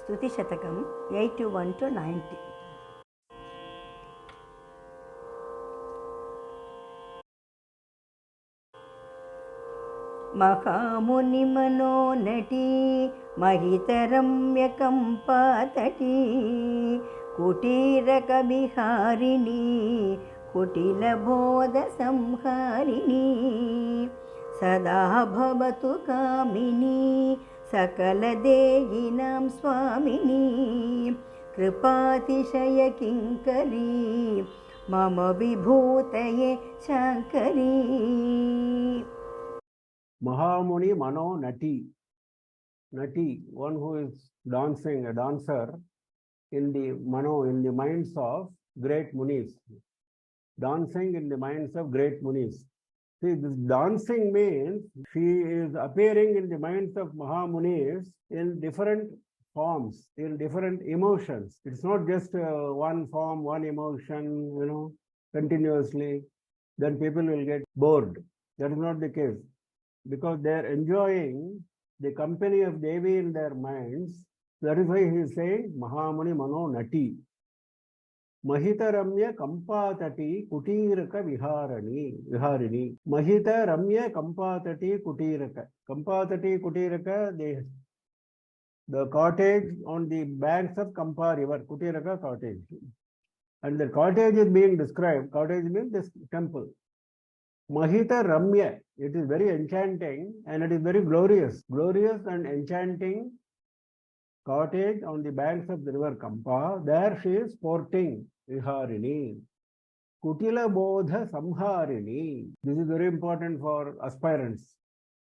Stuti Satakam 81 to 90. Mahamuni mano nati mahitaramya kampatati kutira kabiharini kutila bodha samharini sada bhavatu kamini sakala deyinam swamini kripatishaya kinkari mama vibhutaye shankari. Mahamuni Mano Nati. Nati, one who is dancing, a dancer in the Mano, in the minds of great munis. Dancing in the minds of great munis. See, this dancing means she is appearing in the minds of Mahamunis in different forms, in different emotions. It's not just one form, one emotion, continuously. Then people will get bored. That is not the case. Because they are enjoying the company of Devi in their minds. That is why he is saying Mahamuni Mano Nati. Mahita Ramya Kampatati Kutiraka Viharini. Mahita Ramya Kampatati Kutiraka. Kampatati Kutiraka, the cottage on the banks of Kampa river, Kutiraka cottage. And the cottage is being described. Cottage means this temple. Mahita Ramya, it is very enchanting and it is very glorious. Glorious and enchanting cottage on the banks of the river Kampa. There she is sporting Viharini. Kutila Bodha Samharini. This is very important for aspirants,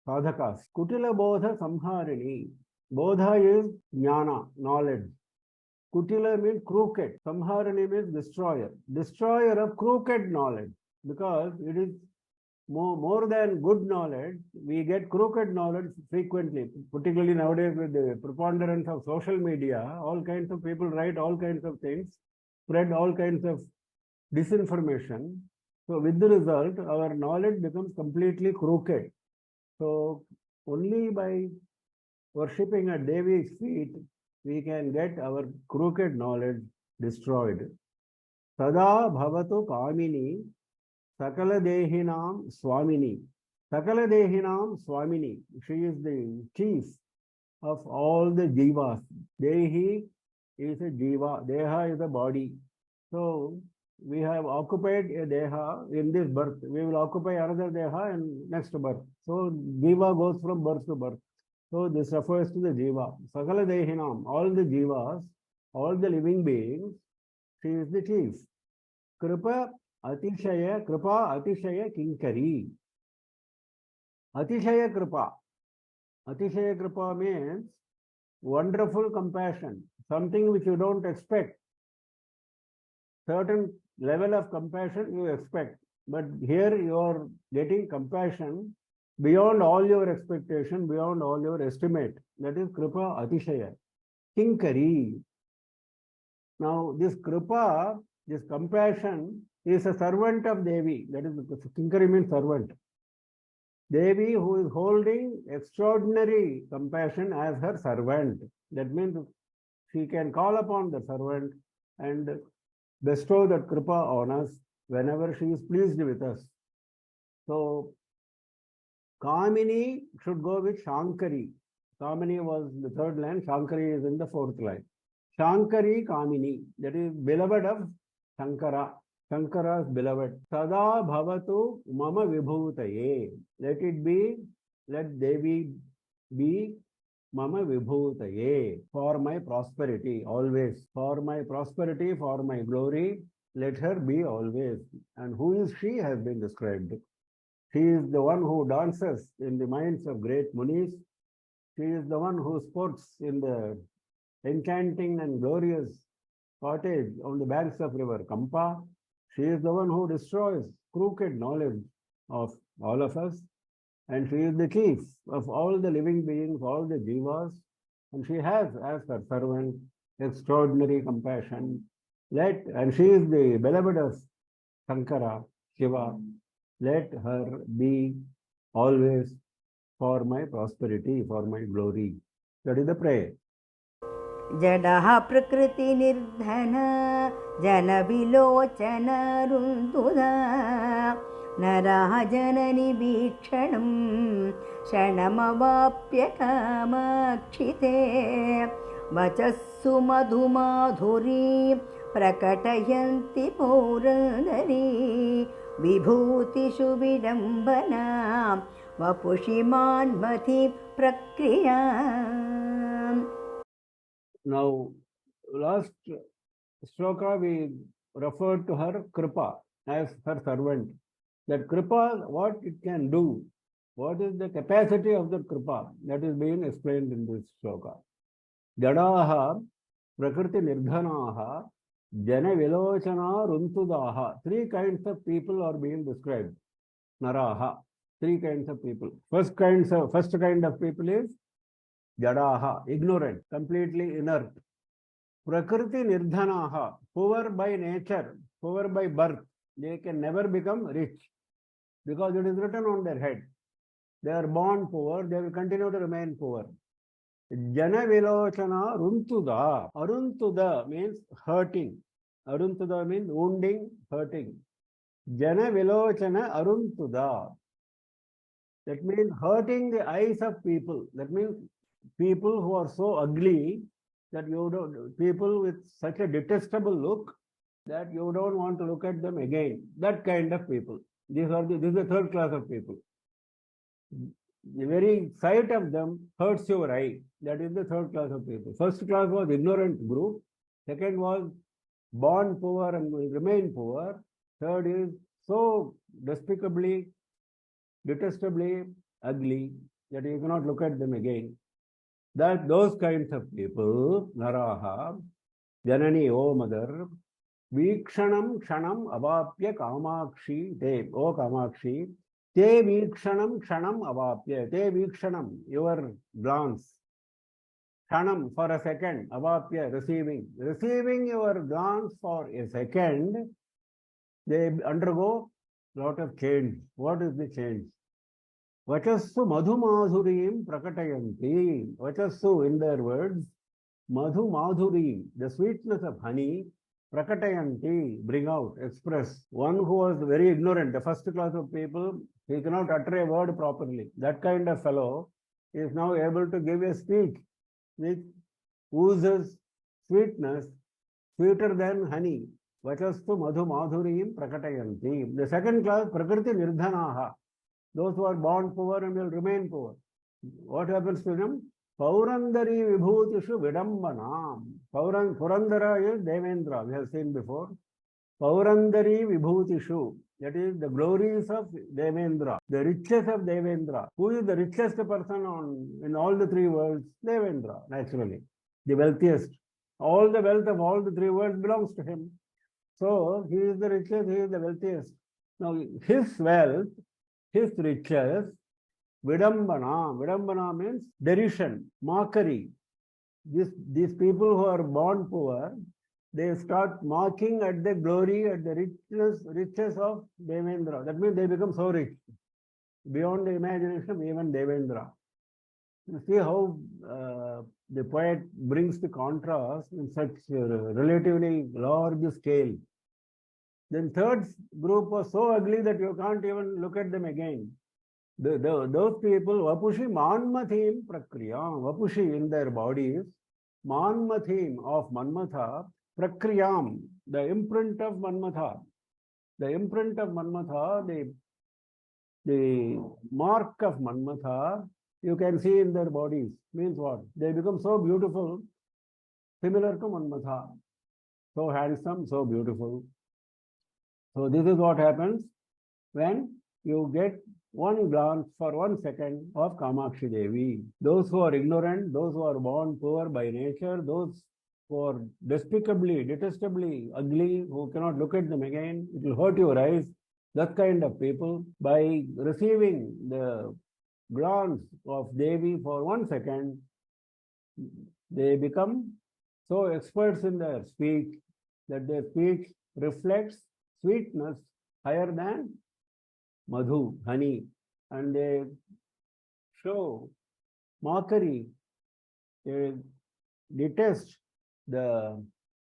sadhakas. Kutila Bodha Samharini. Bodha is jnana, knowledge. Kutila means crooked. Samharini means destroyer. Destroyer of crooked knowledge. Because it is more than good knowledge, we get crooked knowledge frequently, particularly nowadays with the preponderance of social media. All kinds of people write all kinds of things, spread all kinds of disinformation. So with the result, our knowledge becomes completely crooked. So only by worshipping at Devi's feet, we can get our crooked knowledge destroyed. Sada bhavatu kamini Sakala Dehinam Swamini. Sakala Dehinam Swamini. She is the chief of all the jivas. Dehi is a jiva. Deha is a body. So we have occupied a deha in this birth. We will occupy another deha in next birth. So jiva goes from birth to birth. So this refers to the jiva. Sakala Dehinam. All the jivas, all the living beings, she is the chief. Kripa Atishaya Kripa Atishaya Kinkari. Atishaya Kripa. Atishaya Kripa means wonderful compassion, something which you don't expect. Certain level of compassion you expect, but here you are getting compassion beyond all your expectation, beyond all your estimate. That is Kripa Atishaya. Kinkari. Now this Kripa, this compassion, is a servant of Devi. That is, Kinkari means servant. Devi who is holding extraordinary compassion as her servant. That means she can call upon the servant and bestow that kripa on us whenever she is pleased with us. So, Kamini should go with Shankari. Kamini was the third line, Shankari is in the fourth line. Shankari Kamini, that is beloved of Sankara. Shankara's beloved. Sada bhavatu mama vibhutaye. Let it be, let Devi be mama vibhutaye. For my prosperity, always. For my prosperity, for my glory, let her be always. And who is she has been described. She is the one who dances in the minds of great munis. She is the one who sports in the enchanting and glorious cottage on the banks of river Kampa. She is the one who destroys crooked knowledge of all of us. And she is the chief of all the living beings, all the jivas. And she has, as her servant, extraordinary compassion. And she is the beloved of Sankara, Shiva. Let her be always for my prosperity, for my glory. That is the prayer. जडः प्रकृतिनिर्धना जनविलोचनरुन्दुदा नरः जननिवीक्षणं क्षणमवाप्य कामाक्षिते वचस्सु मधुमाधुरी प्रकटयन्ति पौरनरी विभूतिषु विडम्बना वपुषि मान्मथि प्रक्रिया. Now, last shloka we referred to her Kripa as her servant. That Kripa, what it can do, what is the capacity of the Kripa, that is being explained in this shloka. Jadaha, Prakriti Nirdhanaha, Jana Vilochana Runtudaha. Three kinds of people are being described. Naraha. Three kinds of people. First kind of people is Jadaha, ignorant, completely inert. Prakriti Nirdhanaha, poor by nature, poor by birth. They can never become rich because it is written on their head. They are born poor, they will continue to remain poor. Jana Vilochana Runtuda. Aruntuda means hurting. Aruntuda means wounding, hurting. Jana Vilochana Aruntuda. That means hurting the eyes of people. That means people who are so ugly that you don't, people with such a detestable look that you don't want to look at them again. That kind of people. This is the third class of people. The very sight of them hurts your eye. That is the third class of people. First class was ignorant group. Second was born poor and will remain poor. Third is so despicably, detestably ugly that you cannot look at them again. That those kinds of people, Naraha, Janani, O mother, Vikshanam Kshanam Avapya Kamakshi Te, O Kamakshi, Te Vikshanam Kshanam Avapya, Te Vikshanam, your glance, Kshanam for a second, Avapya, receiving your glance for a second, they undergo lot of change. What is the change? Vachassu madhu madhurim prakatayanti. Vachassu, in their words, madhu madhurim, the sweetness of honey, prakatayanti, bring out, express. One who was very ignorant, the first class of people, he cannot utter a word properly. That kind of fellow is now able to give a speech which oozes sweetness, sweeter than honey. Vachastu madhu madhurim prakatayanti. The second class, prakriti nirdhanaha. Those who are born poor and will remain poor. What happens to them? Paurandari vibhutishu vidambanam. Purandara is Devendra, we have seen before. Paurandari vibhutishu. That is the glories of Devendra, the riches of Devendra. Who is the richest person in all the three worlds? Devendra, naturally. The wealthiest. All the wealth of all the three worlds belongs to him. So he is the richest, he is the wealthiest. Now his wealth, his riches, vidambana means derision, mockery. These people who are born poor, they start mocking at the glory, at the riches of Devendra. That means they become so rich, beyond the imagination of even Devendra. You see how the poet brings the contrast in such relatively large scale. Then third group was so ugly that you can't even look at them again. Those people, Vapushi Manmathim Prakriya, Vapushi in their bodies, Manmathim of Manmatha, Prakriyam, the imprint of Manmatha. The imprint of Manmatha, the mark of Manmatha, you can see in their bodies. Means what? They become so beautiful, similar to Manmatha. So handsome, so beautiful. So this is what happens when you get one glance for 1 second of Kamakshi Devi. Those who are ignorant, those who are born poor by nature, those who are despicably, detestably ugly, who cannot look at them again, it will hurt your eyes. That kind of people, by receiving the glance of Devi for 1 second, they become so experts in their speech that their speech reflects sweetness higher than madhu, honey, and they show mockery. They detest the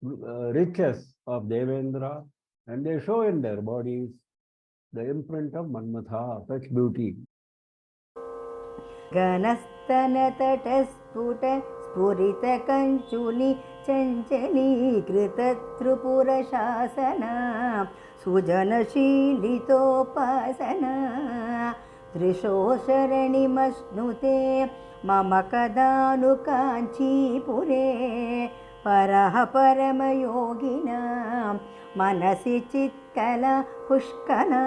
riches of Devendra, and they show in their bodies the imprint of Manmatha, such beauty. घनस्तनतटस्फुट स्फुरितकञ्चुनि चञ्चलीकृतत्रिपुरशासना सुजनशीलितोपासना दृशोशरणिमश्नुते मम कदानु काञ्चीपुरे परः परमयोगिनां मनसि चित्कला पुष्कला.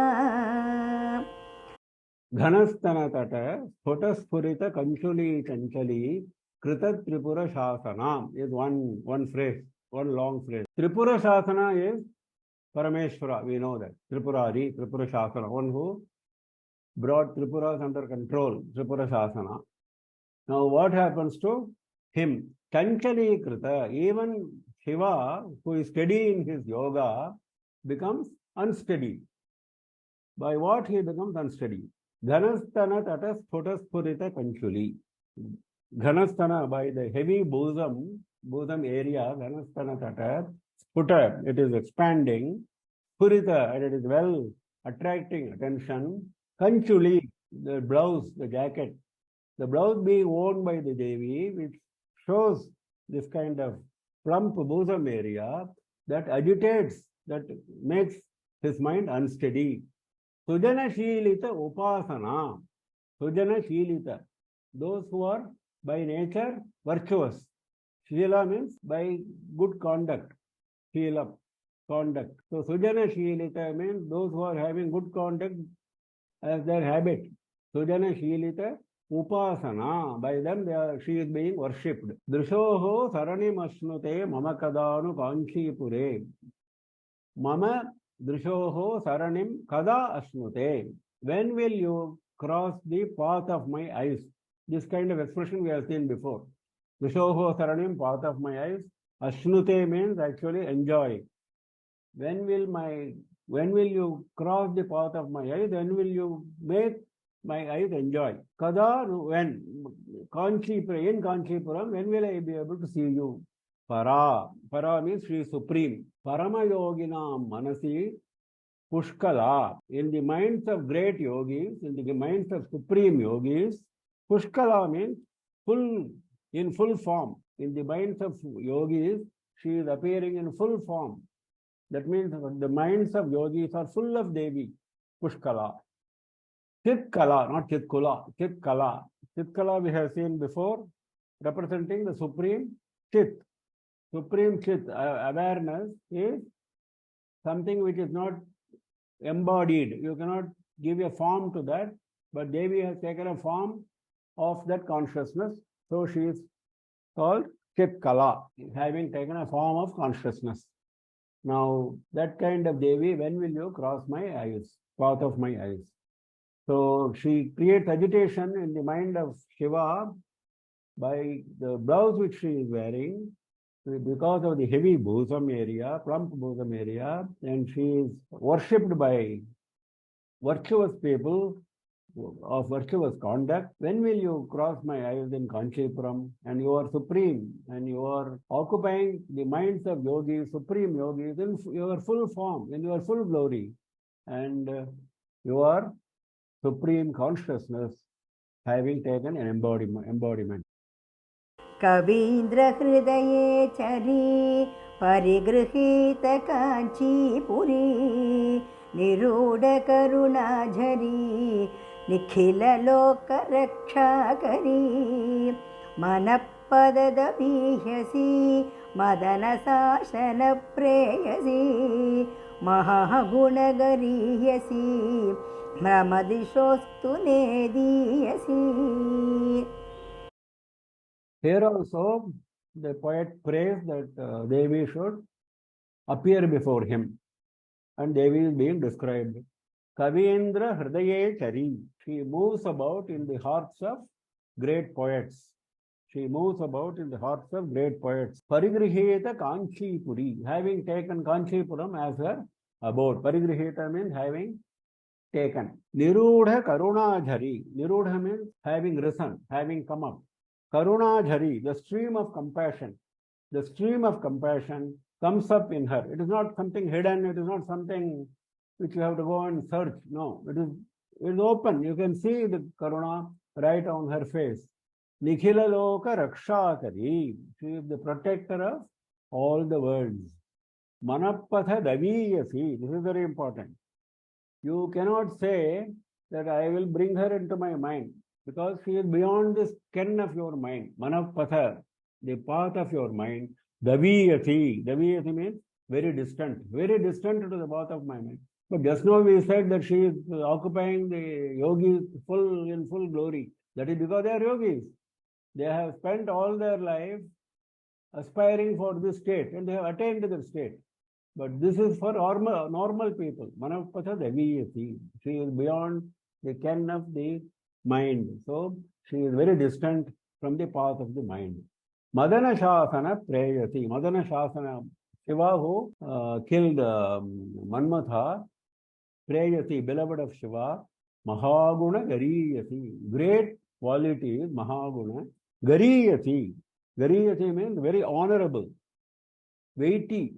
Ghanasthanatata Spotasphurita Kanchuli Chanchali Krita Tripura Shasana is one phrase, one long phrase. Tripura Shasana is Parameshwara, we know that. Tripurari, Tripura Shasana, one who brought Tripuras under control, Tripura Shasana. Now what happens to him? Chanchali Krita, even Shiva, who is steady in his yoga, becomes unsteady. By what he becomes unsteady? Ghanasthana tata spurita kanchuli. Ghanasthana, by the heavy bosom area, Ghanasthana tata, sputa, it is expanding, spurita, and it is well attracting attention. Kanchuli, the blouse, the jacket, the blouse being worn by the Devi, which shows this kind of plump bosom area that agitates, that makes his mind unsteady. Sujana Shilita Upasana. Sujana Shilita. Those who are by nature virtuous. Shila means by good conduct. Shila, conduct. So Sujana Shilita means those who are having good conduct as their habit. Sujana Shilita Upasana. By them she is being worshipped. Drishoho Sarani Masnute Mamakadanu Kanchi Pure. Mama Drishoho Saranim Kada Asnute. When will you cross the path of my eyes? This kind of expression we have seen before. Drishoho Saranim, path of my eyes. Asnute means actually enjoy. When will you cross the path of my eyes? When will you make my eyes enjoy? Kada, when? Kanchipuram, in Kanchipuram, when will I be able to see you? Para. Para means Shri Supreme. Parama Yoginam Manasi Pushkala. In the minds of great yogis, in the minds of supreme yogis, Pushkala means in full form. In the minds of yogis, she is appearing in full form. That means the minds of yogis are full of Devi. Pushkala. Chitkala, not Chitkula. Chitkala. Chitkala we have seen before, representing the supreme Chit. Supreme Chit, awareness, is something which is not embodied. You cannot give a form to that, but Devi has taken a form of that consciousness. So she is called Chitkala, having taken a form of consciousness. Now, that kind of Devi, when will you cross my eyes, path of my eyes? So she creates agitation in the mind of Shiva by the blouse which she is wearing, because of the heavy bosom area, plump bosom area, and she is worshipped by virtuous people of virtuous conduct. When will you cross my eyes in Kanchipuram? And you are supreme, and you are occupying the minds of yogis, supreme yogis, in your full form, in your full glory, and you are supreme consciousness, having taken an embodiment. Kavindra हृदये चरी परिगृहीत काञ्चीपुरी निरूढ करुणाझरी निखिल लोक रक्षाकरी मनपददपीह्यसि मदन शासन प्रेयसी महागुणगरीयसी भ्रमदिशोस्तु नेदीयसी. Here also, the poet prays that Devi should appear before him. And Devi is being described. Kavindra Hridaye Chari. She moves about in the hearts of great poets. She moves about in the hearts of great poets. Parigriheta Kanchi Puri. Having taken Kanchipuram as her abode. Parigriheta means having taken. Nirudha Karuna Jhari. Nirudha means having risen, having come up. Karuna Jhari, the stream of compassion. The stream of compassion comes up in her. It is not something hidden. It is not something which you have to go and search. No, it is open. You can see the Karuna right on her face. Nikhila Loka Rakshakari. She is the protector of all the worlds. Manapatha Daviyasi. This is very important. You cannot say that I will bring her into my mind because she is beyond this ken of your mind. Manapatha, the path of your mind. Daviyati. Daviyati means very distant to the path of my mind. But just now we said that she is occupying the yogis in full glory. That is because they are yogis. They have spent all their life aspiring for this state and they have attained the state. But this is for normal people. Manapatha Daviyati. She is beyond the ken of the mind. So she is very distant from the path of the mind. Madana Shasana Prayati. Madana Shasana, Shiva who killed Manmatha, Prayati, beloved of Shiva, Mahaguna Gariyati. Great quality is Mahaguna. Gariyati. Gariyati means very honorable. Weighty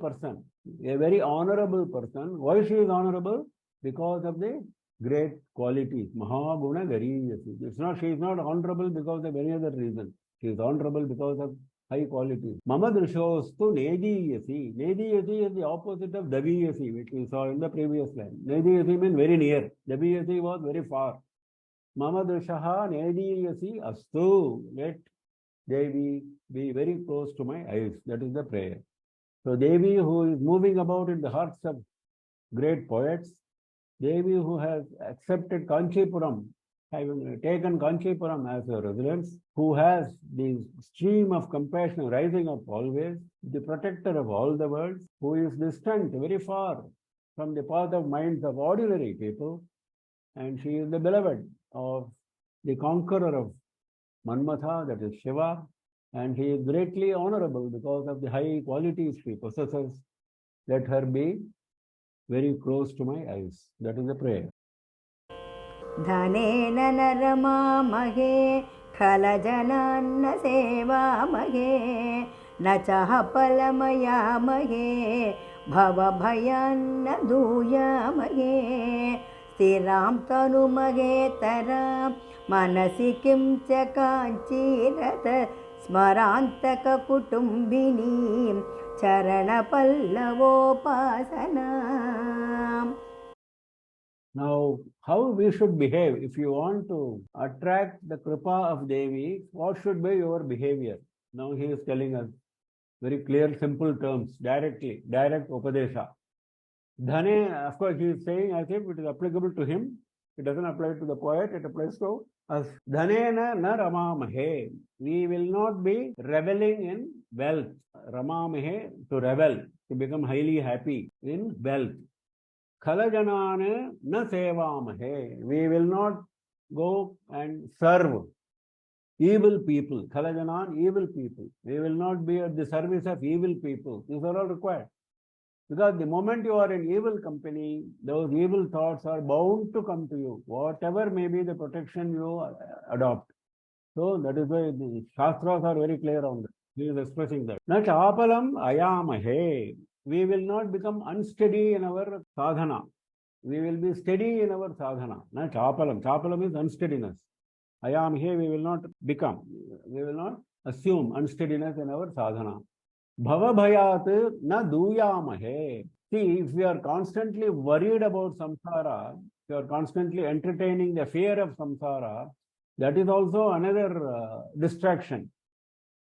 person. A very honorable person. Why she is honorable? Because of the great qualities. Mahaguna Gariyati. She is not honorable because of any other reason. She is honorable because of high qualities. Mama Drishostu Nediyasi. Nediyasi is the opposite of Daviyasi, which we saw in the previous line. Nediyasi means very near. Daviyasi was very far. Mama Drishaha Nediyasi Astu. Let Devi be very close to my eyes. That is the prayer. So Devi who is moving about in the hearts of great poets, Devi who has accepted Kanchipuram, having taken Kanchipuram as a residence, who has the stream of compassion rising up always, the protector of all the worlds, who is distant, very far from the path of minds of ordinary people, and she is the beloved of the conqueror of Manmatha, that is Shiva, and he is greatly honorable because of the high qualities she possesses. Let her be very close to my eyes. That is the prayer. धनेन नरमामहे खलजनान्न सेवामहे न चः फलमयामहे भवभयान्न दूयामहे स्थिरां तनुमहे तरां मनसि किं च काञ्चीरत स्मरान्तककुटुम्बिनीं चरणपल्लवोपासनाम्. Now, how we should behave if you want to attract the kripa of Devi, what should be your behavior? Now he is telling us very clear, simple terms, direct upadesha. Dhane, of course, he is saying as if it is applicable to him. It doesn't apply to the poet, it applies to us. Dhanena na ramamahe. We will not be reveling in wealth. Ramamahe, to revel, to become highly happy in wealth. Khalajanane na sevamahe. We will not go and serve evil people. Khalajanan, evil people. We will not be at the service of evil people. These are all required. Because the moment you are in evil company, those evil thoughts are bound to come to you, whatever may be the protection you adopt. So that is why the Shastras are very clear on that. He is expressing that. Na chapalam ayamahe. We will not become unsteady in our sadhana. We will be steady in our sadhana. Na chapalam. Chapalam is unsteadiness. Ayamahe, we will not become. We will not assume unsteadiness in our sadhana. Bhava bhayat na duyamahe. See, if we are constantly worried about samsara, if you are constantly entertaining the fear of samsara, that is also another distraction.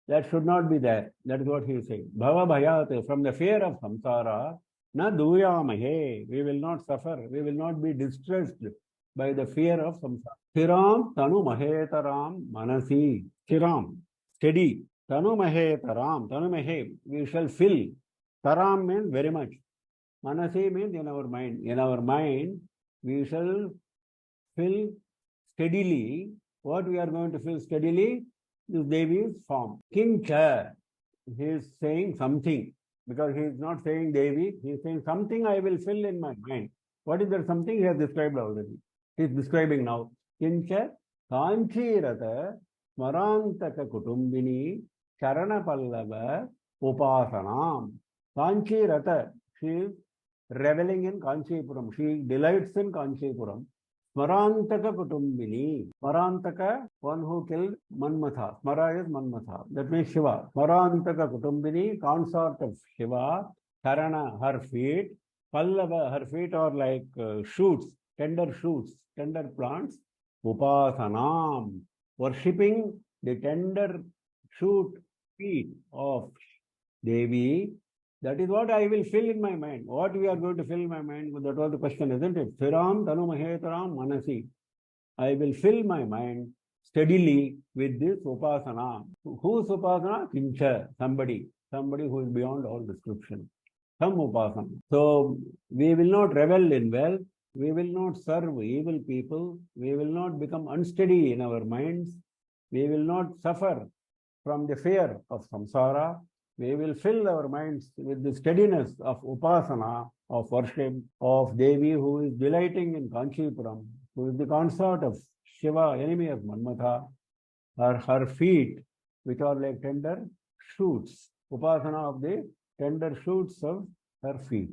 That should not be there. That is what he is saying. Bhava bhayat, from the fear of samsara, na duyamahe. We will not suffer. We will not be distressed by the fear of samsara. Thiram tanu mahetaram manasi. Thiram, steady. Tanu mahetaram. Tanu mahe, we shall fill. Taram means very much. Manasi means in our mind. In our mind, we shall fill steadily. What we are going to fill steadily? This Devi's form. Kincha, he is saying something, because he is not saying Devi, he is saying something I will fill in my mind. What is that something? He has described already. He is describing now. Kincha Kanchi Rata Smarantaka Kutumbini Charana Pallava Upasanam. Kanchi Rata, she is reveling in Kanchipuram. She delights in Kanchipuram. Smarantaka Kutumbini. Smarantaka, one who killed Manmatha. Smara is Manmatha. That means Shiva. Smarantaka Kutumbini, consort of Shiva. Karana, her feet. Pallava, her feet are like shoots, tender plants. Upasanam, worshipping the tender shoot feet of Devi. That is what I will fill in my mind. What we are going to fill in my mind? That was the question, isn't it? Thiram Tanu Mahetaram Manasi. I will fill my mind steadily with this Upasana. Whose Upasana? Kincha, somebody who is beyond all description. Some Upasana. So we will not revel in wealth. We will not serve evil people. We will not become unsteady in our minds. We will not suffer from the fear of samsara. We will fill our minds with the steadiness of Upasana, of worship, of Devi who is delighting in Kanchipuram, who is the consort of Shiva, enemy of Manmatha. Her feet, which are like tender shoots. Upasana of the tender shoots of her feet.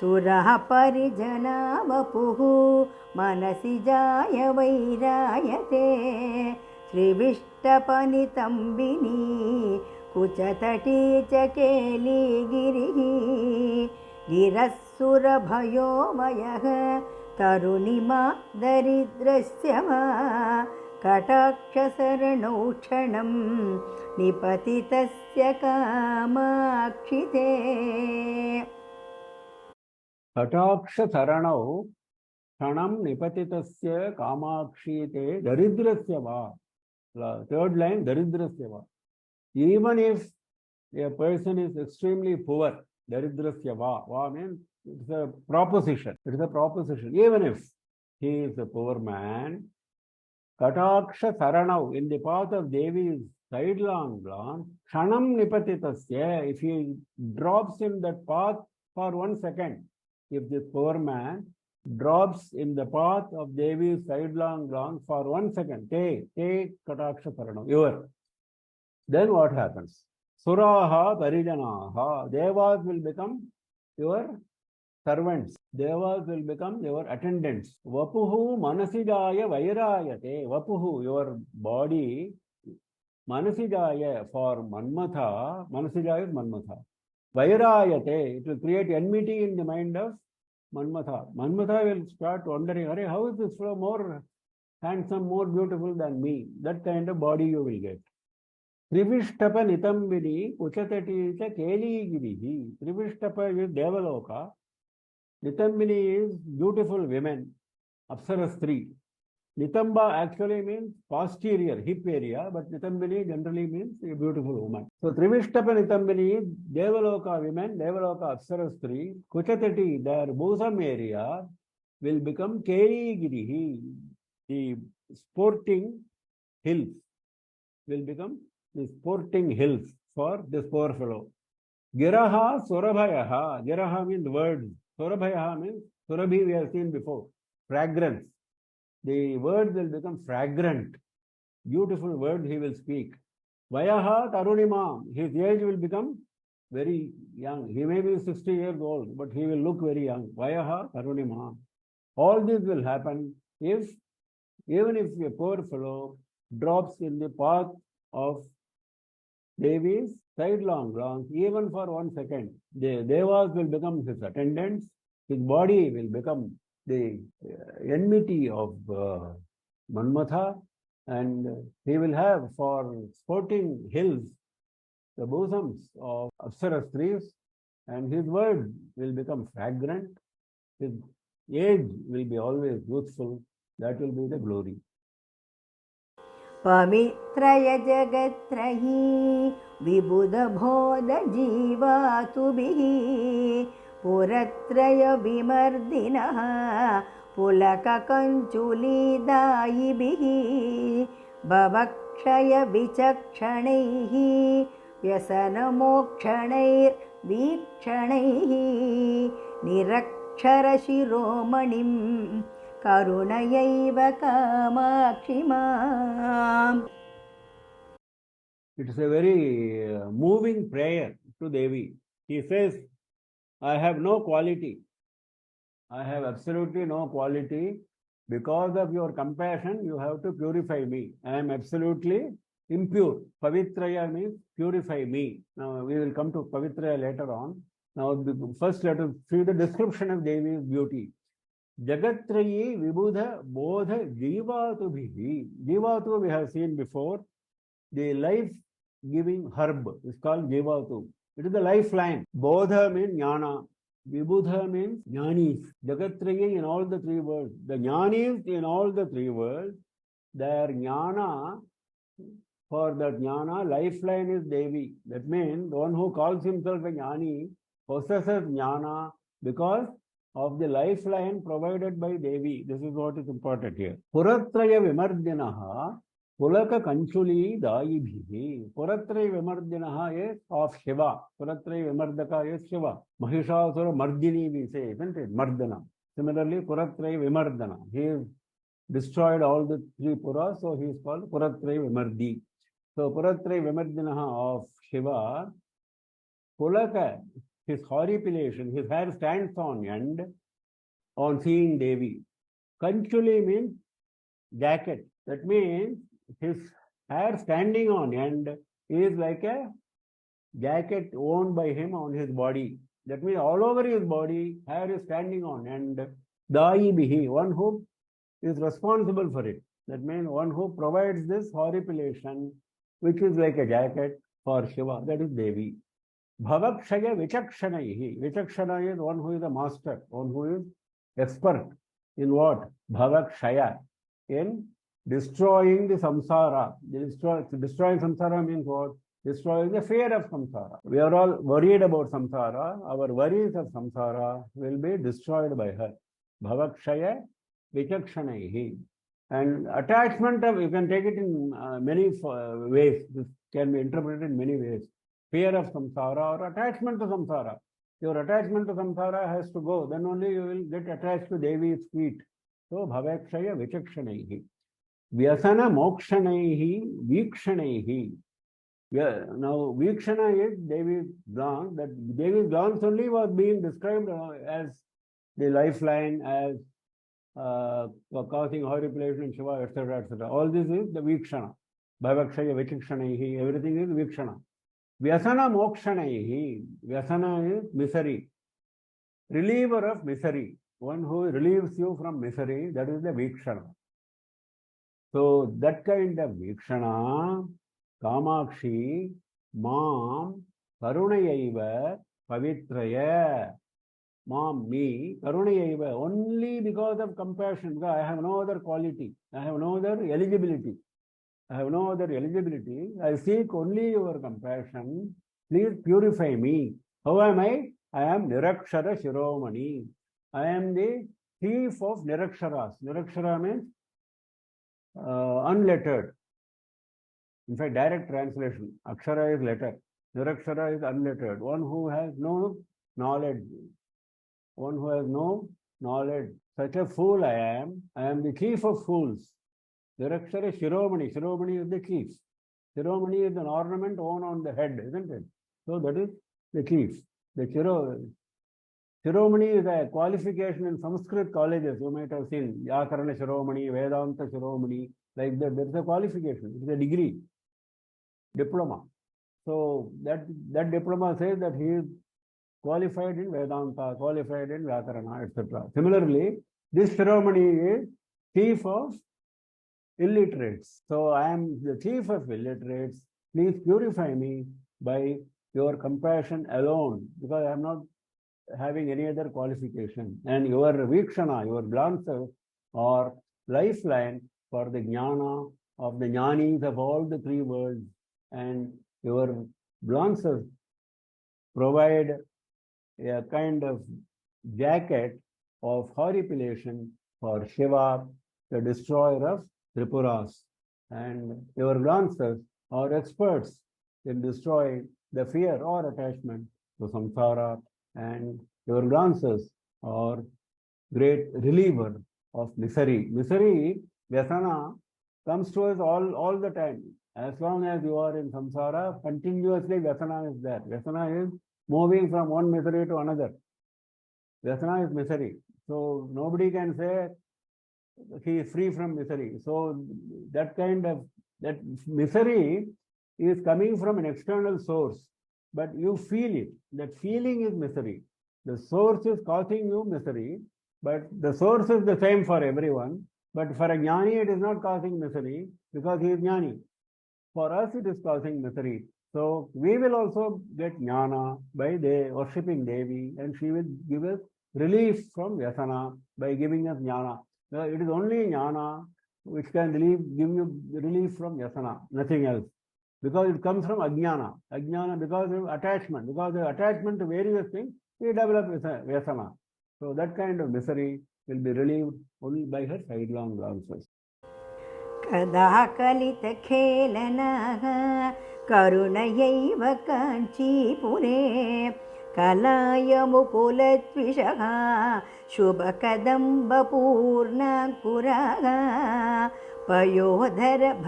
Surah parijana vapuhu manasi jaya vairayate Shrivishtapanitambini kuchatati chakeli girihi girasura bhayo vayaha tarunima daridrasyama katakshasaranau kshanam nipatitasya kamakshite. Kataksha Saranau Shanam Nipatitasya Kamakshite Daridrasya Va. Third line, Daridrasya Va. Even if a person is extremely poor, Daridrasya Va. Va means it's a proposition. It is a proposition. Even if he is a poor man, Kataksha Saranau, in the path of Devi's sidelong glance, Shanam Nipatitasya, if he drops in that path for 1 second, if this poor man drops in the path of Devi's sidelong glance for 1 second, take Kataksha Saranam, then what happens? Suraha Parijanaha, Devas will become your servants. Devas will become your attendants. Vapuhu Manasidaya Vairayate. Vapuhu, your body, Manasidaya for Manmatha. Manasidaya is Manmatha. Vairayate, it will create enmity in the mind of Manmatha. Manmatha will start wondering, how is this fellow more handsome, more beautiful than me? That kind of body you will get. Trivishtapa Nitambini Uchatati cha Keligirihi. Trivishtapa is Devaloka. Nitambini is beautiful women, Apsarastri. Nitamba actually means posterior, hip area, but Nitambini generally means a beautiful woman. So Trivishtapa Nitambini is Devaloka women, Devaloka Apsarastri. Kuchatati, their bosom area will become Keligirihi. The sporting hills will become the sporting hills for this poor fellow. Giraha Surabhayaha. Giraha means words. Surabhayaha means Surabhi we have seen before. Fragrance. The words will become fragrant. Beautiful words he will speak. Vayaha Tarunimam. His age will become very young. He may be 60 years old, but he will look very young. Vayaha Tarunimam. All this will happen even if a poor fellow drops in the path of Devi's sidelong glance, even for 1 second. The Devas will become his attendants. His body will become the enmity of Manmatha, and he will have for sporting hills the bosoms of Apsarastris, and his word will become fragrant. His age will be always youthful. That will be the glory. Pavitraya Jagatrahi Vibudha Bodha Jivatubihi Puratraya Vimardinaha Pulaka Kanchuli Daibihi Bhavakshaya Vichakshanaihi Vyasanamokshanai Vikshanaihi Nirakshara Shiromanim करुणयैव Kamakshi माम्. It is a very moving prayer to Devi. He says, I have no quality. I have absolutely no quality. Because of your compassion, you have to purify me. I am absolutely impure. Pavitraya means purify me. Now we will come to Pavitraya later on. Now first let us see the description of Devi's beauty. Jagatrayi vibudha bodha jivatu. Jivatu we have seen before. The life-giving herb is called Jivatu. It is the lifeline. Bodha means jnana. Vibudha means jnanis. Jagatrayi in all the three worlds. The jnanis in all the three worlds, their jnana, for the jnana, lifeline is Devi. That means the one who calls himself a jnani possesses jnana because of the lifeline provided by Devi. This is what is important here. Puratraya vimardinaha Pulaka Kanchuli Daibhi. Puratray Vimardinaha is of Shiva. Puratray Vimardaka is Shiva. Mahishasura Mardini we say, isn't it? Mardana. Similarly, Puratray Vimardana. He is destroyed all the three Puras, so he is called Puratray Vimardi. So Puratray Vimardinaha of Shiva. Pulaka, his horripilation, his hair stands on end on seeing Devi. Kanchuli means jacket. That means his hair standing on end is like a jacket worn by him on his body. That means all over his body, hair is standing on end. Daibihi, one who is responsible for it. That means one who provides this horripilation, which is like a jacket for Shiva. That is Devi. Bhavakshaya Vichakshanayihi. Vichakshana is one who is a master, one who is expert in what? Bhavakshaya. In destroying the samsara. Destroying samsara means what? Destroying the fear of samsara. We are all worried about samsara. Our worries of samsara will be destroyed by her. Bhavakshaya Vichakshanayihi. And attachment of, you can take it in many ways. This can be interpreted in many ways. Fear of samsara or attachment to samsara. Your attachment to samsara has to go. Then only you will get attached to Devi's feet. So, Bhavakshaya Vichakshanayihi. Vyasana Mokshanaihi Vikshanaihi. Now, Vikshana is Devi's glance. That Devi's glance only was being described as the lifeline, as causing horripilation in Shiva, etc., etc. All this is the Vikshana. Bhavakshaya Vichakshanayihi. Everything is Vikshana. Vyasana Mokshanaihi. Vyasana is misery. Reliever of misery. One who relieves you from misery, that is the Vikshana. So that kind of Vikshana, Kamakshi, Mam, Karunayaiva, Pavitraya, Mam, me, Karunayaiva, only because of compassion, because I have no other quality, I have no other eligibility. I have no other eligibility. I seek only your compassion. Please purify me. How am I? I am Nirakshara Shiromani. I am the chief of Niraksharas. Nirakshara means unlettered. In fact, direct translation. Akshara is letter. Nirakshara is unlettered. One who has no knowledge. One who has no knowledge. Such a fool I am. I am the chief of fools. Nirakshara Shiromani. Shiromani is the chief. Shiromani is an ornament worn on the head, isn't it? So that is the chief. The Shiromani is a qualification in Sanskrit colleges. You might have seen Yakarana Shiromani, Vedanta Shiromani, like that. There is a qualification. It is a degree, diploma. So that diploma says that he is qualified in Vedanta, qualified in Vyakarana, etc. Similarly, this Shiromani is chief of illiterates. So I am the chief of illiterates. Please purify me by your compassion alone, because I am not having any other qualification. And your Vikshana, your glances are lifeline for the jnana of the jnanis of all the three worlds. And your glances provide a kind of jacket of horripilation for Shiva, the destroyer of Tripuras. And your glances are experts in destroying the fear or attachment to samsara, and your glances are great reliever of misery. Misery, Vyasana, comes to us all the time. As long as you are in samsara, continuously Vyasana is there. Vyasana is moving from one misery to another. Vyasana is misery. So nobody can say he is free from misery. So that misery is coming from an external source, but you feel it. That feeling is misery. The source is causing you misery, but the source is the same for everyone. But for a jnani, it is not causing misery because he is jnani. For us, it is causing misery. So we will also get jnana by worshipping Devi, and she will give us relief from vyasana by giving us jnana. It is only jnana which can give you relief from vyasana, nothing else. Because it comes from ajnana. Ajnana because of attachment. Because of attachment to various things, we develop vyasana. So that kind of misery will be relieved only by her sidelong glances. कदा कलितखेलनः करुणयैव काञ्चीपुरे कलायमुकुलद्विषः शुभकदम्बपूर्णाङ्कुरः पयोधरभरालसः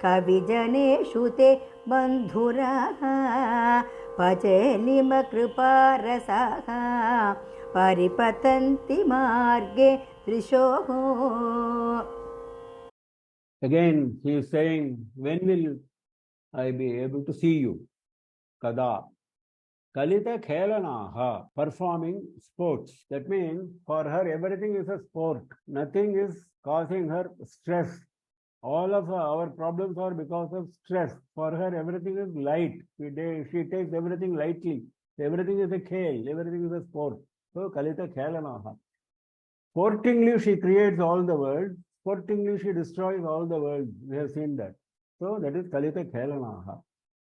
कविजनेषु ते बन्धुरः पचलिमकृपारसः परिपतन्ति मार्गे दृशोः. Again, he is saying, when will I be able to see you? Kada. Kalita Khelanaha, performing sports. That means for her everything is a sport. Nothing is causing her stress. All of our problems are because of stress. For her everything is light. She takes everything lightly. Everything is a khel, everything is a sport. So Kalita Khelanaha. Sportingly she creates all the world. Sportingly she destroys all the world. We have seen that. So that is Kalita Khelanaha.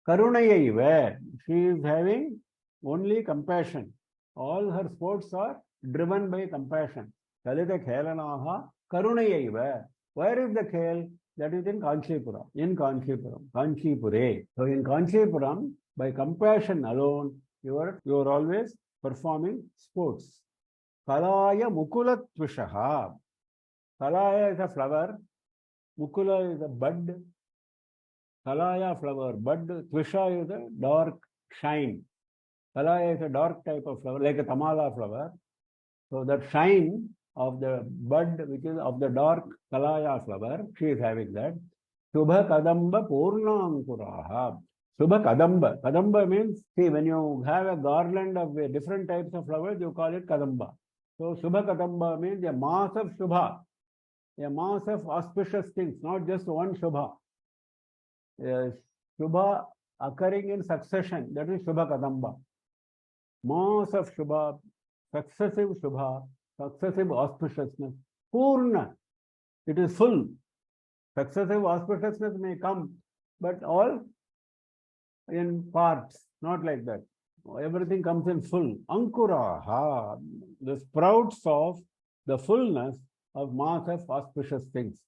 Karunayaiva. She is having only compassion. All her sports are driven by compassion. Kalita Khelanaha Karunayaiva. Where is the khel? That is in Kanchipura. In Kanchipuram. Kanchipure. So in Kanchipuram, by compassion alone, you are always performing sports. Kalaya Mukula Tvishaha. Kalaya is a flower. Mukula is a bud. Kalaya flower, bud. Tvisha is a dark shine. Kalaya is a dark type of flower, like a tamala flower. So that shine of the bud, which is of the dark kalaya flower, she is having that. Subha Kadamba Purnankuraha. Subha Kadamba. Kadamba means, see, when you have a garland of different types of flowers, you call it Kadamba. So Subha Kadamba means a mass of Shubha, a mass of auspicious things, not just one Shubha. Shubha occurring in succession, that is Shubha Kadamba. Mass of Shubha, successive Shubha, successive auspiciousness. Purna, it is full. Successive auspiciousness may come, but all in parts, not like that. Everything comes in full. Ankuraha, the sprouts of the fullness of mass of auspicious things.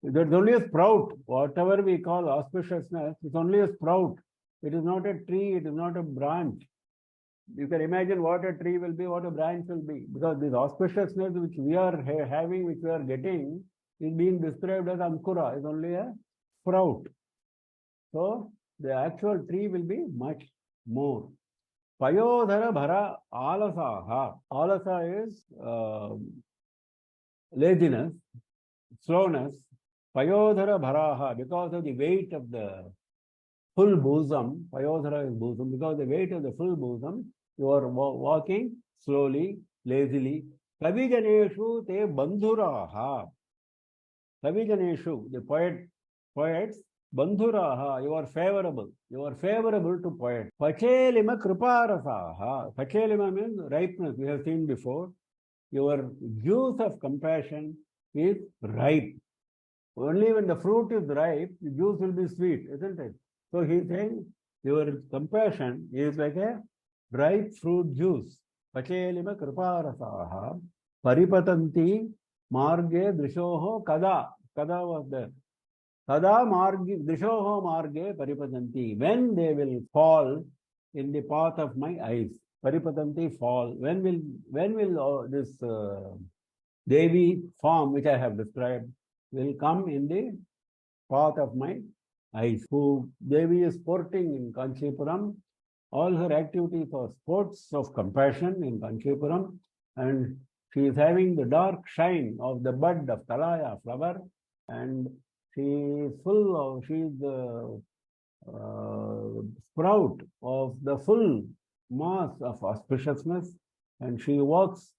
There's only a sprout. Whatever we call auspiciousness, it's only a sprout. It is not a tree, it is not a branch. You can imagine what a tree will be, what a branch will be. Because this auspiciousness which we are having, which we are getting, is being described as Ankura, is only a sprout. So the actual tree will be much more. Payodhara bhara alasaha. Alasa is laziness, slowness. Payodhara bharaha, because of the weight of the full bosom. Payodhara is bosom. Because of the weight of the full bosom, you are walking slowly, lazily. Kavijaneshu te bandhuraha. Kavijaneshu, the poets, bandhuraha, you are favorable. You are favorable to poets. Pachelima kriparasaha. Pachelima means ripeness. We have seen before. Your juice of compassion is ripe. Only when the fruit is ripe, the juice will be sweet, isn't it? So he is saying, your compassion is like a ripe fruit juice. Pachelima kriparasaha paripatanti marge drishoho kada. Kada was there. Kada marge drishoho marge paripatanti. When they will fall in the path of my eyes. Paripatanti fall. When will this Devi form which I have described will come in the path of my eyes? Who Devi is sporting in Kanchipuram. All her activities are sports of compassion in Kanchipuram, and she is having the dark shine of the bud of Talaya flower, and she is the sprout of the full mass of auspiciousness, and she walks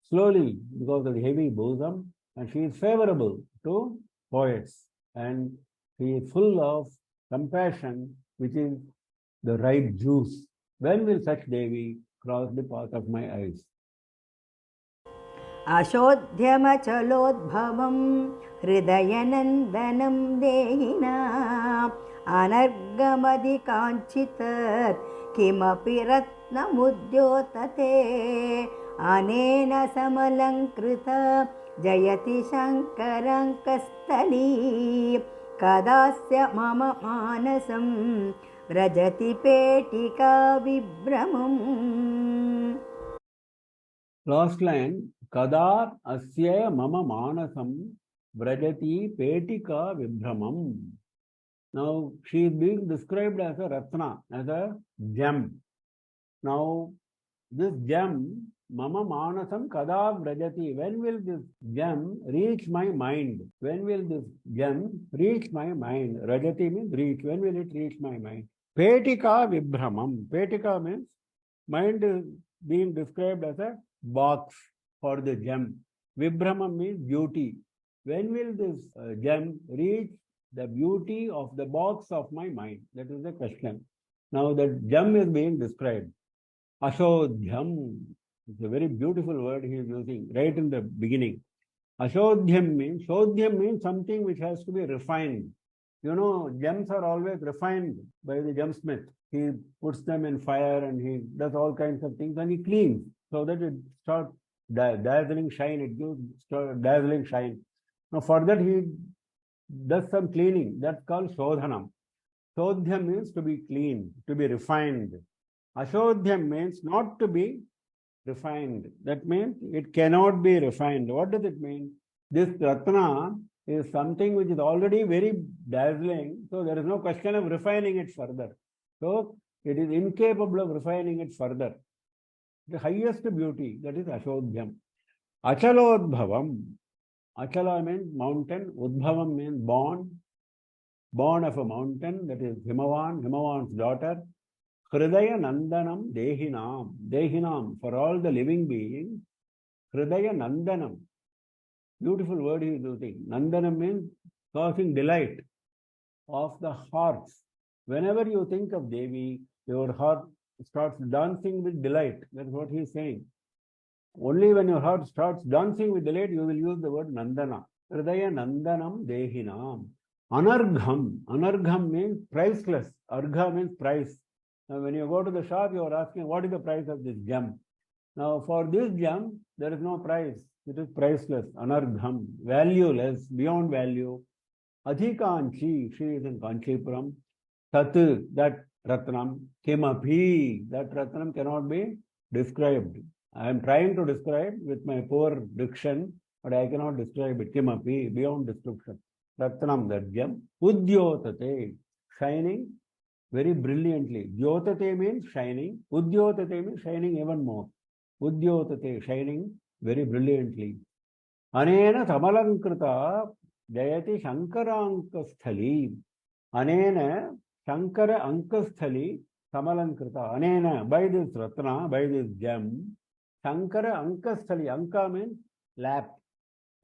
slowly because of the heavy bosom, and she is favorable to poets, and she is full of compassion, which is the ripe juice. When will such Devi cross the path of my eyes? अशोध्यमचलोद्भवं हृदयनन्दनं देहिनाम् अनर्गमधिकाञ्चितत् किमपि रत्नमुद्योतते अनेन समलङ्कृत जयति शङ्करङ्कस्थली कदास्य मम मानसं व्रजति पेटिका विभ्रमम्. Last line, Kadar asya mama manasam vrajati petika vibramam. Now, she is being described as a Ratna, as a gem. Now, this gem, mama manasam kada vrajati. When will this gem reach my mind? When will this gem reach my mind? Rajati means reach. When will it reach my mind? Petika vibramam. Petika means mind is being described as a box for the gem. Vibramam means beauty. When will this gem reach the beauty of the box of my mind? That is the question. Now that gem is being described. Ashodhyam. It's a very beautiful word he is using right in the beginning. Ashodhyam means something which has to be refined. You know, gems are always refined by the gemsmith. He puts them in fire and he does all kinds of things and he cleans so that it starts dazzling shine. It gives dazzling shine. Now for that he does some cleaning. That's called shodhanam. Shodhyam means to be clean, to be refined. Ashodhyam means not to be refined. That means it cannot be refined. What does it mean? This Ratna is something which is already very dazzling, so there is no question of refining it further. So it is incapable of refining it further. The highest beauty, that is Ashodhyam. Achalodbhavam. Achala means mountain, Udbhavam means born of a mountain, that is Himavan's daughter. Hridaya Nandanam Dehinam. Dehinam, for all the living beings. Hridaya Nandanam. Beautiful word he is using. Nandanam means causing delight of the hearts. Whenever you think of Devi, your heart starts dancing with delight. That's what he is saying. Only when your heart starts dancing with delight, you will use the word Nandana. Hridaya Nandanam Dehinam. Anargham. Anargham means priceless. Argha means price. Now, when you go to the shop, you are asking, what is the price of this gem? Now, for this gem, there is no price. It is priceless. Anargham. Valueless, beyond value. Adhikanchi. She is in Kanchipuram. Tat, that Ratnam. Kimapi. That Ratnam cannot be described. I am trying to describe with my poor diction, but I cannot describe it. Kimapi. Beyond description. Ratnam, that gem. Udyotate. Shining very brilliantly. Dyotate means shining. Udyotate means shining even more. Udyotate, shining very brilliantly. Anena samalankrita jayati shankara ankasthali. Anena shankara ankasthali samalankrita. Anena, by this Ratna, by this gem, shankara ankasthali. Anka means lap.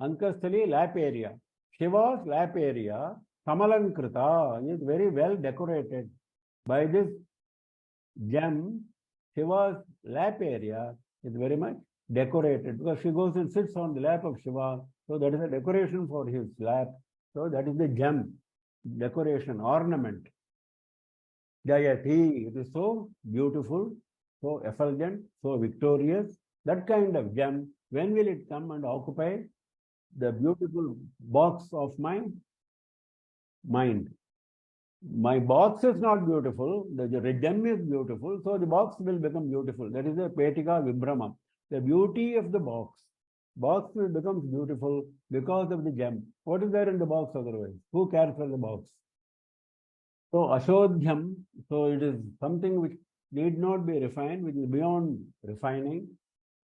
Ankasthali, lap area. Shiva's lap area, samalankrita, is very well decorated. By this gem, Shiva's lap area is very much decorated because she goes and sits on the lap of Shiva. So that is a decoration for his lap. So that is the gem, decoration, ornament. Jayati, it is so beautiful, so effulgent, so victorious. That kind of gem, when will it come and occupy the beautiful box of my mind? My box is not beautiful, the gem is beautiful, so the box will become beautiful. That is a Petika Vibramam. The beauty of the box. Box will become beautiful because of the gem. What is there in the box otherwise? Who cares for the box? So Ashodhyam, so it is something which need not be refined, which is beyond refining,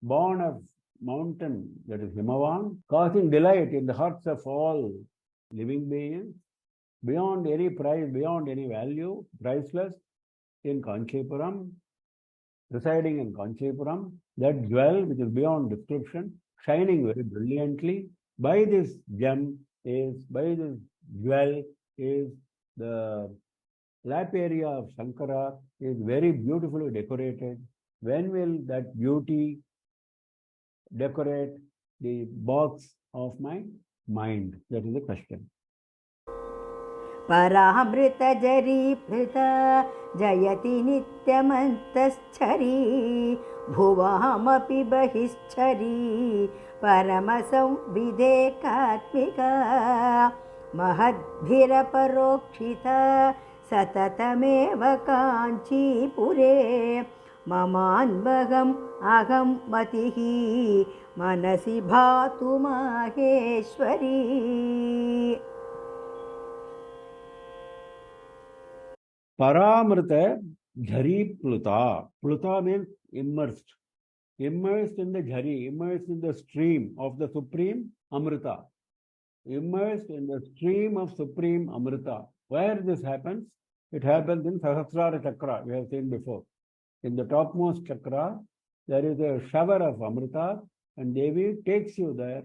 born of mountain, that is Himavan, causing delight in the hearts of all living beings, beyond any price, beyond any value, priceless, in Kanchipuram, residing in Kanchipuram, that jewel which is beyond description, shining very brilliantly. By this gem by this jewel is the lap area of Sankara is very beautifully decorated. When will that beauty decorate the box of my mind? That is the question. परामृतजरीभृत जयति नित्यमन्तश्चरी भुवामपि बहिश्चरी परमसंविदेकात्मिका महद्भिरपरोक्षिता सततमेव काञ्चीपुरे ममान्वहम् अहं मतिः मनसि भातु Maheshwari. Paramrita Jhari Pluta. Pluta means immersed. Immersed in the Jhari, immersed in the stream of the Supreme Amrita. Immersed in the stream of Supreme Amrita. Where this happens? It happens in Sahasrara Chakra, we have seen before. In the topmost chakra, there is a shower of Amrita, and Devi takes you there,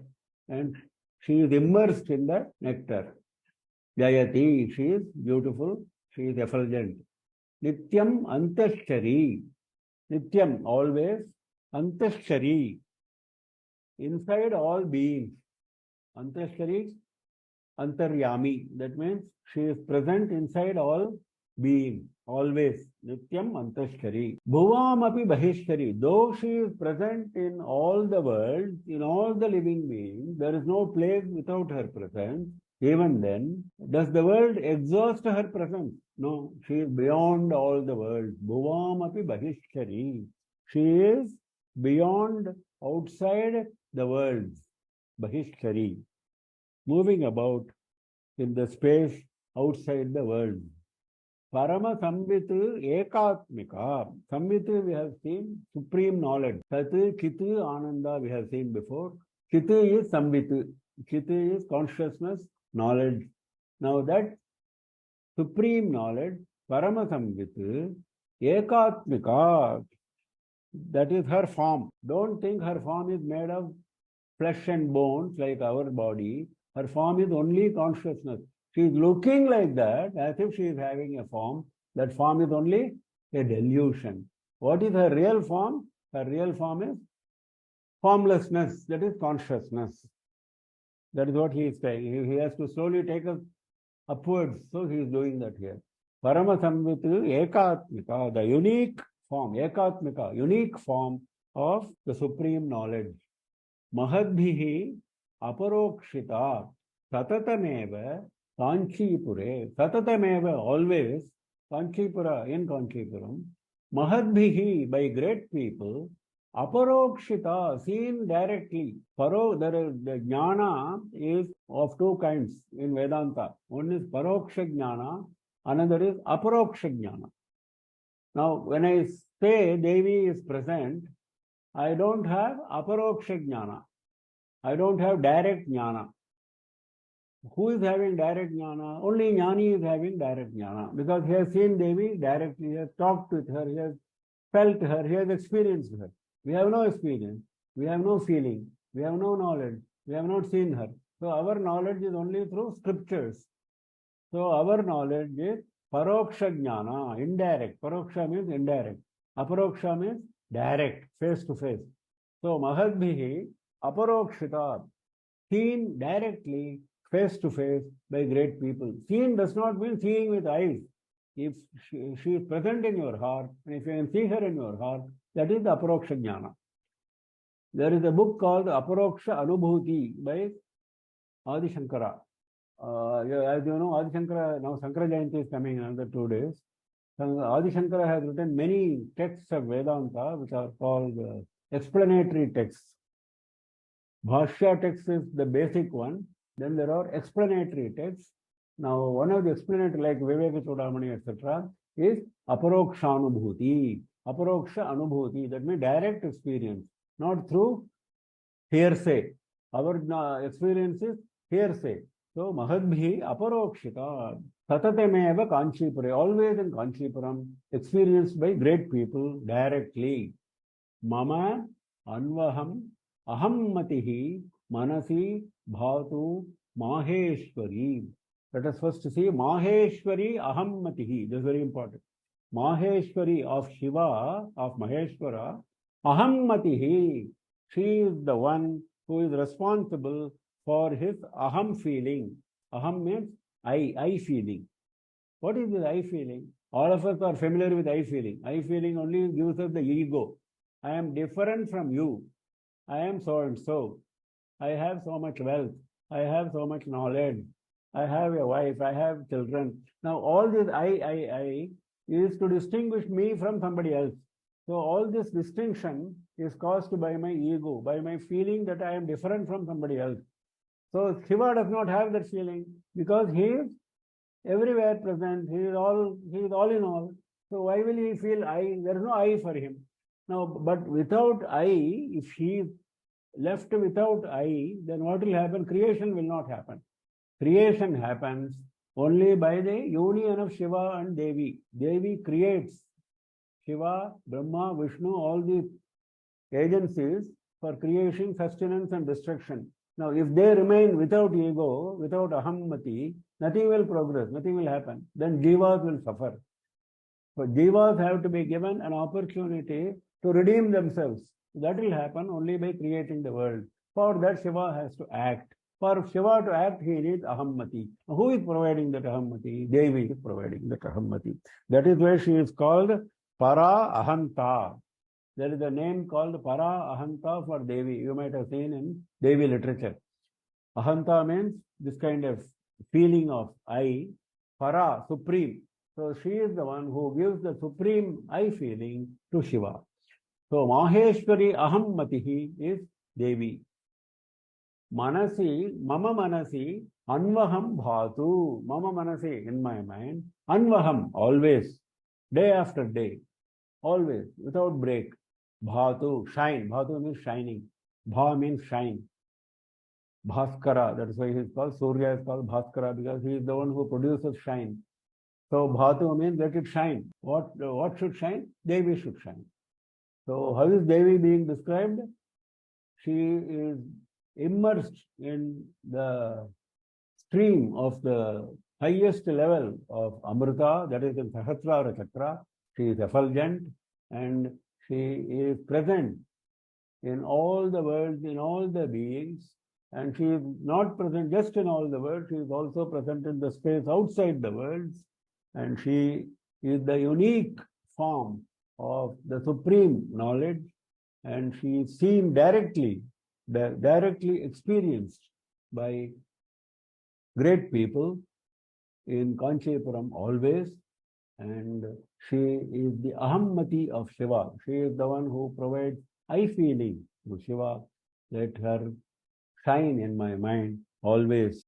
and she is immersed in the nectar. Jayati, she is beautiful. She is effulgent. Nityam Antashari. Nityam, always. Antashari. Inside all beings. Antashari, Antaryami. That means she is present inside all beings. Always. Nityam Antashari. Bhuvam api bahishari. Though she is present in all the world, in all the living beings, there is no place without her presence. Even then, does the world exhaust her presence? No, she is beyond all the world. Bhuvam api bahishari. She is beyond, outside the worlds. Bahishari. Moving about in the space outside the world. Parama Samvitu Ekatmika. Samvitu we have seen, supreme knowledge. Sat, Chit, Ananda we have seen before. Chit is Samvitu. Chit is consciousness, knowledge. Now that supreme knowledge, Paramasamvit, Ekatmika, that is her form. Don't think her form is made of flesh and bones like our body. Her form is only consciousness. She is looking like that as if she is having a form. That form is only a delusion. What is her real form? Her real form is formlessness, that is consciousness. That is what he is saying. He has to slowly take us upwards. So he is doing that here. Paramasamvitu Ekatmika, the unique form, Ekatmika, unique form of the supreme knowledge. Mahadbhihi aparokshita satatameva Kanchipure. Satatameva, always, Kanchipura, in Kanchipuram. Mahadbhihi, by great people, aparokshita, seen directly. The jnana is of two kinds in Vedanta. One is paroksha jnana, another is aparoksha jnana. Now, when I say Devi is present, I don't have aparoksha jnana. I don't have direct jnana. Who is having direct jnana? Only jnani is having direct jnana, because he has seen Devi directly, he has talked with her, he has felt her, he has experienced her. We have no experience, we have no feeling, we have no knowledge, we have not seen her. So our knowledge is only through scriptures. So our knowledge is paroksha jnana, indirect. Paroksha means indirect. Aparoksha means direct, face to face. So mahadbhihi aparokshita, seen directly, face to face by great people. Seen does not mean seeing with eyes. If she is present in your heart, and if you can see her in your heart, that is the aparoksha jnana. There is a book called Aparoksha Anubhuti by Adi Shankara. As you know, Adi Shankara, now Sankara Jayanti is coming in another 2 days. Adi Shankara has written many texts of Vedanta which are called explanatory texts. Bhashya text is the basic one. Then there are explanatory texts. Now, one of the explanatory, like Viveka Chudamani, etc., is Aparoksha Anubhuti. Aparoksha Anubhuti, that means direct experience, not through hearsay. Our experience is hearsay. So, Mahadbhi Aparokshita, Tatatemeva Kanchipure, always in Kanchipuram, experienced by great people directly. Mama Anvaham Aham Matihi Manasi Bhatu Maheshwari. Let us first see Maheshwari Aham Matihi. This is very important. Maheshwari of Shiva, of Maheshwara, Aham Matihi. She is the one who is responsible for his Aham feeling. Aham means I feeling. What is this I feeling? All of us are familiar with I feeling. I feeling only gives us the ego. I am different from you. I am so and so. I have so much wealth. I have so much knowledge. I have a wife. I have children. Now, all this I is to distinguish me from somebody else. So, all this distinction is caused by my ego, by my feeling that I am different from somebody else. So, Shiva does not have that feeling because he is everywhere present. He is all in all. So, why will he feel I? There is no I for him. Now, but without I, if he is left without I, then what will happen? Creation will not happen. Creation happens only by the union of Shiva and Devi. Devi creates. Shiva, Brahma, Vishnu, all these agencies for creation, sustenance and destruction. Now, if they remain without ego, without ahammati, nothing will progress, nothing will happen. Then jivas will suffer. So jivas have to be given an opportunity to redeem themselves. That will happen only by creating the world. For that, Shiva has to act. For Shiva to act, he needs ahammati. Who is providing that ahammati? Devi is providing that ahammati. That is why she is called Para Ahanta. There is a name called Para Ahanta for Devi. You might have seen in Devi literature. Ahanta means this kind of feeling of I. Para, supreme. So she is the one who gives the supreme I feeling to Shiva. So Maheshwari Aham Matihi is Devi. Manasi, Mama Manasi, Anvaham Bhatu. Mama Manasi, in my mind. Anvaham, always. Day after day. Always, without break. Bhatu, shine. Bhatu means shining. Bha means shine. Bhaskara, that is why he is called, Surya is called Bhaskara, because he is the one who produces shine. So Bhatu means let it shine. What should shine? Devi should shine. So how is Devi being described? She is immersed in the stream of the highest level of Amrita, that is in Sahasrara Chakra. She is effulgent and she is present in all the worlds, in all the beings, and she is not present just in all the worlds, she is also present in the space outside the worlds, and she is the unique form of the supreme knowledge, and she is seen directly experienced by great people in Kanchipuram always, and she is the ahammati of Shiva. She is the one who provides I feeling to Shiva. Let her shine in my mind always.